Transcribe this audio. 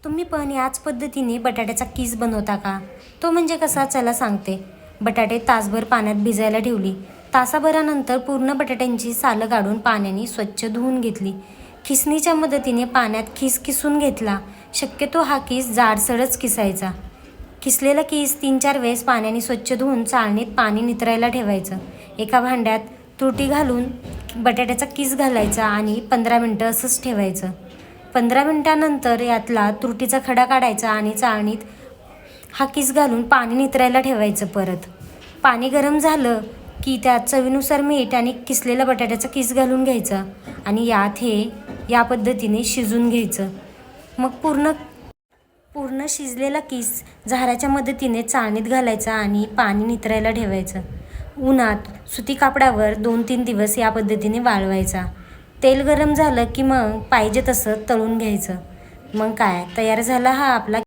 तुम्ही पण याच पद्धतीने बटाट्याचा कीस बनवता का? तो म्हणजे कसा चला सांगते. बटाटे तासभर पाण्यात भिजायला ठेवली. तासाभरानंतर पूर्ण बटाट्यांची सालं काढून पाण्याने स्वच्छ धुवून घेतली. खिसणीच्या मदतीने पाण्यात खिस किसून घेतला. शक्यतो हा कीस जाडसरच किसायचा. किसलेला कीस 3-4 वेळेस पाण्याने स्वच्छ धुवून चाळणीत पाणी नितरायला ठेवायचं. एका भांड्यात तुरटी घालून बटाट्याचा कीस घालायचा आणि 15 मिनटं असंच ठेवायचं. 15 मिनटानंतर यातला तुरटीचा खडा काढायचा आणि चाळणीत हा कीस घालून पाणी नितरायला ठेवायचं. परत पाणी गरम झालं की त्यात चवीनुसार मीठ आणि किसलेला बटाट्याचा कीस घालून घ्यायचा आणि या पद्धतीने शिजून घ्यायचं. मग पूर्ण शिजलेला कीस झाऱ्याच्या मदतीने चाळणीत घालायचा आणि पाणी नितरायला ठेवायचं. उन्हात सुती कापडावर 2-3 दिवस या पद्धतीने वाळवायचा. तेल गरम झालं की मग पाहिजे तसं तळून घ्यायचं. मग काय तयार झाला हा आपला